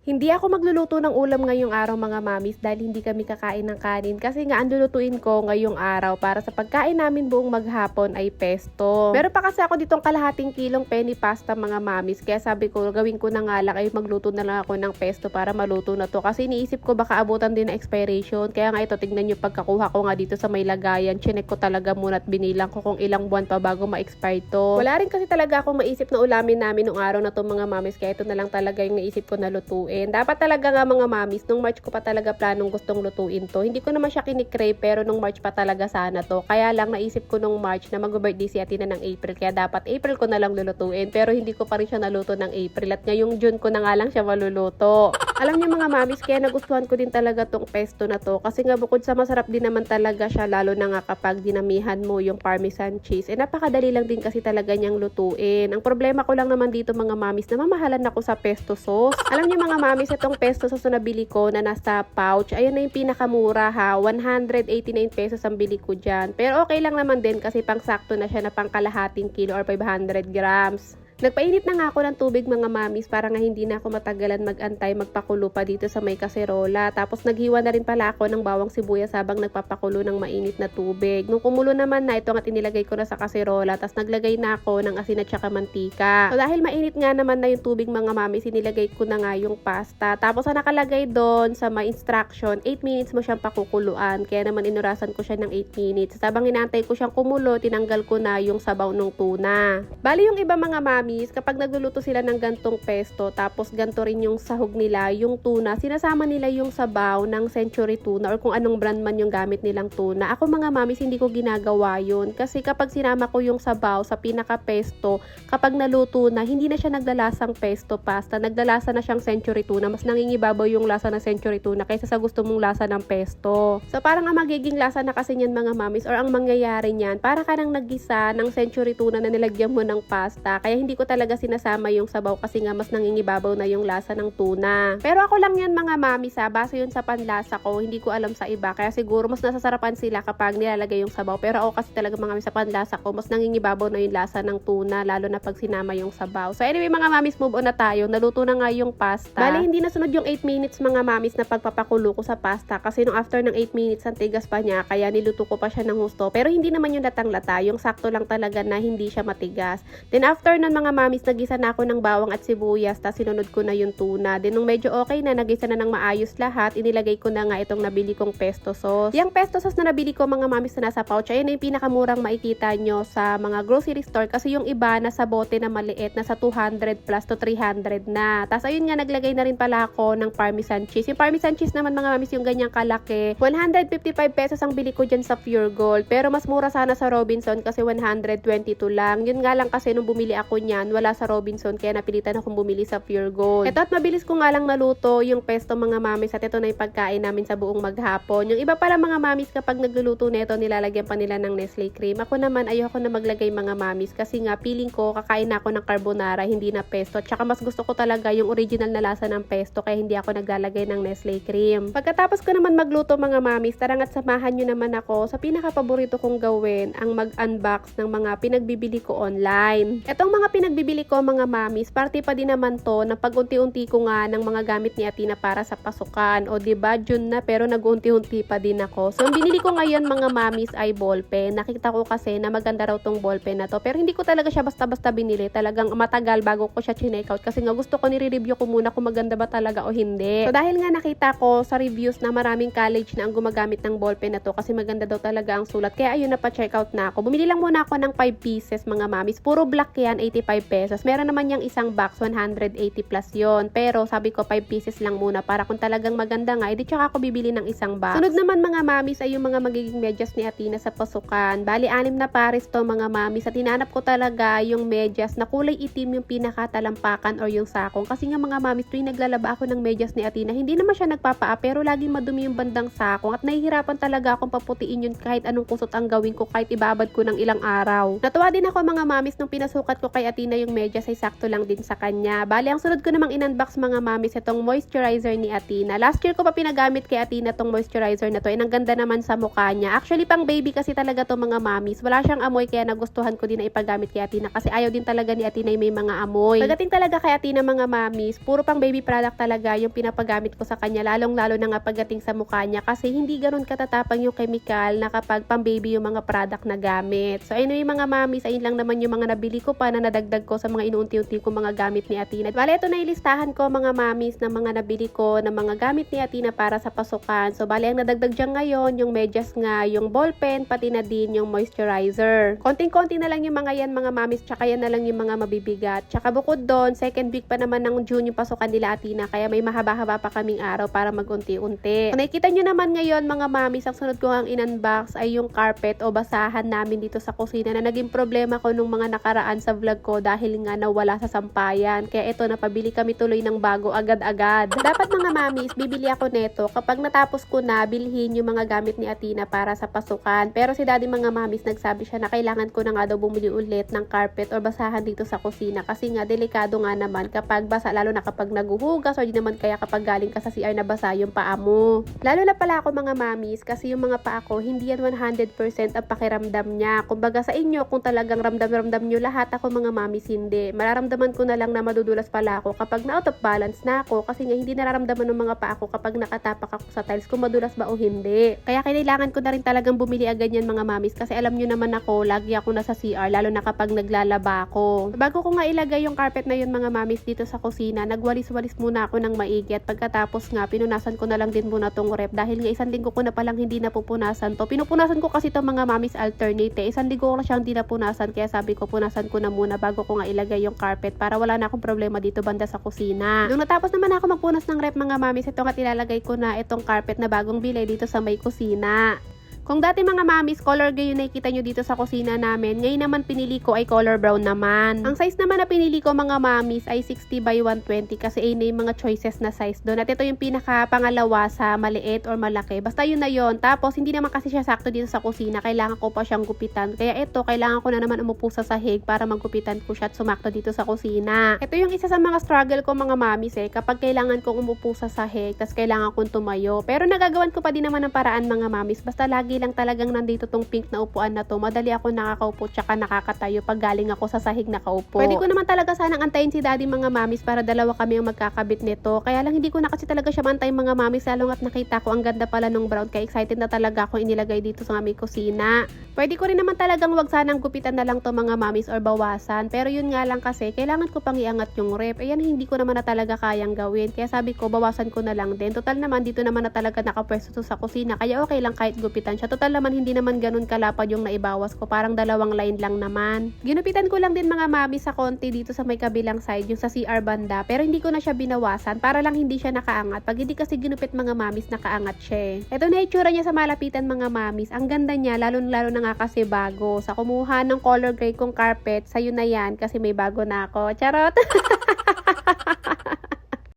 Hindi ako magluluto ng ulam ngayong araw mga mamis dahil hindi kami kakain ng kanin kasi nga ang lulutuin ko ngayong araw para sa pagkain namin buong maghapon ay pesto. Meron pa kasi ako ditong kalahating kilong penny pasta mga mamis kaya sabi ko gawin ko na nga lang ay magluto na lang ako ng pesto para maluto na to kasi iniisip ko baka abutan din na expiration kaya nga ito tignan nyo pagkakuha ko nga dito sa may lagayan chinek ko talaga muna at binilang ko kung ilang buwan pa bago ma-expire to. Wala rin kasi talaga akong maisip na ulamin namin nung araw na to mga mamis kaya ito na lang talaga yung naisip ko na lutuin. Dapat talaga nga mga mamis, nung March ko pa talaga planong gustong lutuin to. Hindi ko naman siya kinikrave pero nung March pa talaga sana to. Kaya lang naisip ko nung March na mag-birthday si Atina ng April. Kaya dapat April ko na lang lulutuin. Pero hindi ko pa rin siya naluto ng April. At ngayong June ko na nga lang siya maluluto. Alam niyo mga mamis, kaya nagustuhan ko din talaga tong pesto na to. Kasi nga bukod sa masarap din naman talaga siya, lalo na nga kapag dinamihan mo yung parmesan cheese. Napakadali lang din kasi talaga niyang lutuin. Ang problema ko lang naman dito mga mamis, na mamahalan ako sa pesto sauce. Alam niyo mga mamis, itong pesto sauce na nabili ko na nasa pouch, ayan na yung pinakamura ha, 189 pesos ang bili ko dyan. Pero okay lang naman din kasi pang sakto na siya na pang kalahating kilo or 500 grams. Nagpainit na nga ako ng tubig mga mamis para nga hindi na ako matagalan mag-antay magpakulo pa dito sa may kaserola. Tapos naghiwa na rin pala ako ng bawang sibuyas habang nagpapakulo ng mainit na tubig. Nung kumulo naman na ito at inilagay ko na sa kaserola, tapos naglagay na ako ng asin at saka mantika. So dahil mainit nga naman na yung tubig mga mamis, inilagay ko na nga yung pasta. Tapos ang nakalagay doon sa may instruction, 8 minutes mo siyang pakukuluan. Kaya naman inurasan ko siya ng 8 minutes. Sabang inaantay ko siyang kumulo, tinanggal ko na yung sabaw ng tuna. Bali yung iba mga mamis, kapag nagluluto sila ng gantong pesto, tapos ganto rin yung sahog nila, yung tuna, sinasama nila yung sabaw ng Century Tuna or kung anong brand man yung gamit nilang tuna. Ako mga mamis, hindi ko ginagawa yun. Kasi kapag sinama ko yung sabaw sa pinaka-pesto, kapag naluto na, hindi na siya naglalasang pesto pasta, naglalasa na siyang Century Tuna. Mas nangingibabaw yung lasa ng Century Tuna kaysa sa gusto mong lasa ng pesto. So parang ang magiging lasa na kasi niyan mga mamis or ang mangyayari niyan, para ka nang naggisa ng Century Tuna na nilagyan mo ng pasta. Kaya hindi ko talaga sinasama yung sabaw kasi nga mas nangingibabaw na yung lasa ng tuna. Pero ako lang yan mga mamis ha, base yun sa panlasa ko, hindi ko alam sa iba. Kaya siguro mas nasasarapan sila kapag nilalagay yung sabaw. Pero ako kasi talaga mga mamis sa panlasa ko, mas nangingibabaw na yung lasa ng tuna, lalo na pag sinama yung sabaw. So anyway mga mamis, move on na tayo. Naluto na nga yung pasta. Bali hindi nasunod yung 8 minutes mga mamis na pagpapakulo ko sa pasta kasi nung after ng 8 minutes ang tigas pa niya, kaya niluto ko pa siya ng husto. Pero hindi naman yung latang-lata, yung sakto lang talaga na hindi siya matigas. Then after nun mga mamis, nagisa na ako ng bawang at sibuyas, tapos sinunod ko na yung tuna. Then nung medyo okay na, nagisa na ng maayos lahat, inilagay ko na nga itong nabili kong pesto sauce. Yung pesto sauce na nabili ko mga mamis na nasa pouch, ayun na yung pinakamurang makikita nyo sa mga grocery store kasi yung iba nasa bote na maliit, nasa 200 plus to 300 na. Tapos ayun nga, naglagay na rin pala ako ng parmesan cheese. Yung parmesan cheese naman mga mamis, yung ganyang kalaki, 155 pesos ang bili ko dyan sa Pure Gold. Pero mas mura sana sa Robinson kasi 122 lang. Yun nga lang kasi nung bumili ako niyan, wala sa Robinson kaya napilitan akong bumili sa Pure Gold. Ito at mabilis ko nga lang maluto yung pesto mga mamis at ito na yung pagkain namin sa buong maghapon. Yung iba pala mga mamis kapag nagluluto nito nilalagyan pa nila ng Nestle cream. Ako naman ayoko na maglagay mga mamis kasi nga feeling ko kakain ako ng carbonara hindi na pesto. At saka mas gusto ko talaga yung original na lasa ng pesto kaya hindi ako naglalagay ng Nestle cream. Pagkatapos ko naman magluto mga mamis, tarang at samahan nyo naman ako sa pinaka-paborito kong gawin, ang mag-unbox ng mga pinagbibili ko online. Etong mga pinagbibili ko mga mamis, parte pa din naman to na pag-unti-unti ko nga ng mga gamit ni Atina para sa pasukan. O diba, June na pero nag-unti-unti pa din ako. So, ang binili ko ngayon mga mamis ay ballpen. Nakita ko kasi na maganda raw tong ballpen na to. Pero hindi ko talaga siya basta-basta binili. Talagang matagal bago ko siya chinek out kasi nga gusto ko nire-review ko muna kung maganda ba talaga o hindi. So, dahil nga nakita ko sa reviews na maraming college na ang gumagamit ng ballpen na to kasi maganda daw talaga ang sulat. Kaya ayun, napa-check out na ako. Bumili lang muna ako ng 5 pieces mga mamis. Puro black yan, 85 pesos. Meron naman yung isang box, 180 plus yon. Pero sabi ko 5 pieces lang muna para kung talagang maganda nga, edi tsaka ako bibili ng isang box. Sunod naman mga mamis ay yung mga magiging medyas ni Atina sa pasukan. Bali 6 na pares to mga mamis at hinanap ko talaga yung medyas na kulay itim yung pinakatalampakan or yung sakong. Kasi nga mga mamis, tuwing naglalaba ako ng medyas ni Atina, hindi naman siya nagpapaa pero laging madumi yung bandang sakong at nahihirapan talaga akong paputiin yun kahit anong kusot ang gawin ko kahit ibabad ko ng ilang araw. Natuwa din ako mga mamis nung pinasukat ko kay Atina Athena yung medyas ay sakto lang din sa kanya. Bali, ang sunod ko namang in-unbox mga mamis itong moisturizer ni Athena. Last year ko pa pinagamit kay Athena tong moisturizer na to. Ang ganda naman sa mukha niya. Actually, pang baby kasi talaga to mga mamis. Wala siyang amoy kaya nagustuhan ko din na ipagamit kay Athena kasi ayaw din talaga ni Athena may mga amoy. Pagdating talaga kay Athena mga mamis, puro pang baby product talaga yung pinapagamit ko sa kanya. Lalong-lalo na nga pagdating sa mukha niya kasi hindi ganun katatapang yung chemical na kapag pang baby yung mga product na gamit. So anyway mga mamis, ayun lang naman yung mga nabili ko pa na nadagdag ko sa mga inuunti-unti ko mga gamit ni Athena. Bale, ito na ilistahan ko mga mamis ng mga nabili ko ng mga gamit ni Athena para sa pasukan. So bale, ang nadagdag dyan ngayon, yung medyas nga, yung ballpen, pati na din yung moisturizer. Konting-konti na lang yung mga yan mga mamis, tsaka yan na lang yung mga mabibigat. Tsaka bukod doon, second week pa naman ng June yung pasukan nila Athena, kaya may mahaba-haba pa kaming araw para mag-unti-unti. Kung nakikita nyo naman ngayon mga mamis, ang sunod ko ang in-unbox ay yung carpet o basahan namin dito sa kusina na naging problema ko nung mga nakaraan sa vlog ko dahil nga nawala sa sampayan. Kaya ito, napabili kami tuloy ng bago agad-agad. Dapat mga mamis, bibili ako neto kapag natapos ko na bilhin yung mga gamit ni Athena para sa pasukan. Pero si daddy mga mamis, nagsabi siya na kailangan ko na nga daw bumili ulit ng carpet or basahan dito sa kusina kasi nga delikado nga naman kapag basa, lalo na kapag naguhugas o di naman kaya kapag galing ka sa CR na basa yung paa mo. Lalo na pala ako mga mamis kasi yung mga paa ko hindi yan 100% ang pakiramdam niya. Kumbaga sa inyo, kung talagang ramdam-ramdam nyo lahat, ako mga mamis hindi. Mararamdaman ko na lang na madudulas pala ako kapag na out of balance na ako kasi nga hindi nararamdaman ng mga paa ko kapag nakatapak ako sa tiles kung madulas ba o hindi. Kaya kailangan ko na rin talagang bumili agad yan mga mamis kasi alam nyo naman ako, lagi ako nasa CR lalo na kapag naglalaba ako. Bago ko nga ilagay yung carpet na yun mga mamis dito sa kusina, nagwalis-walis muna ako ng maigi at pagkatapos nga pinunasan ko na lang din muna tong rep dahil nga isang linggo ko na palang hindi napupunasan to. Pinupunasan ko kasi to mga mamis alternate. Isang linggo ko na siyang hindi napunasan kaya sabi ko punasan ko na muna bago ko nga ilagay yung carpet para wala na akong problema dito banda sa kusina. Nung natapos naman ako magpunas ng rep mga mamis, ito nga ilalagay ko na itong carpet na bagong bili dito sa may kusina. Kung dati mga mamis, color gray yung nakikita nyo dito sa kusina namin, ngayon naman pinili ko ay color brown naman. Ang size naman na pinili ko mga mamis ay 60 by 120 kasi ayun na yung mga choices na size doon. At ito yung pinaka pangalawa sa maliit or malaki. Basta yun na yun. Tapos hindi naman kasi siya sakto dito sa kusina, kailangan ko pa siyang gupitan. Kaya ito, kailangan ko na naman umupo sa sahig para maggupitan ko siya at sumakto dito sa kusina. Ito yung isa sa mga struggle ko mga mamis kapag kailangan kong umupo sa sahig, tas kailangan kong tumayo. Pero nagagawan ko pa din naman ng paraan mga mamis, basta lagi lang talagang nandito tong pink na upuan na to. Madali ako nakakaupo tsaka nakakatayo pag galing ako sa sahig nakaupo. Pwede ko naman talaga sanang antayin si daddy mga mamis para dalawa kami ang magkakabit nito. Kaya lang hindi ko na kasi talaga siya mantay mga mamis lalo at nakita ko ang ganda pala nung brown kaya excited na talaga ako inilagay dito sa aming kusina. Pwede ko rin naman talagang wag sanang gupitan na lang to mga mamis or bawasan. Pero yun nga lang kasi kailangan ko pang iangat yung rep. Ayan hindi ko naman na talaga kayang gawin. Kaya sabi ko bawasan ko na lang din. Total naman dito naman na talaga nakapwesto sa kusina. Kaya okay lang kahit gupitan siya. Total naman hindi naman ganun kalapad yung naibawas ko. Parang 2 line lang naman. Ginupitan ko lang din mga mami sa konti dito sa may kabilang side, yung sa CR banda. Pero hindi ko na siya binawasan para lang hindi siya nakaangat. Pag hindi kasi ginupit mga mamis, nakaangat siya. Ito na itsura niya sa malapitan mga mamis. Ang ganda niya, lalo na nga kasi bago. Sa kumuha ng color gray kong carpet, sayo na yan kasi may bago na ako. Charot!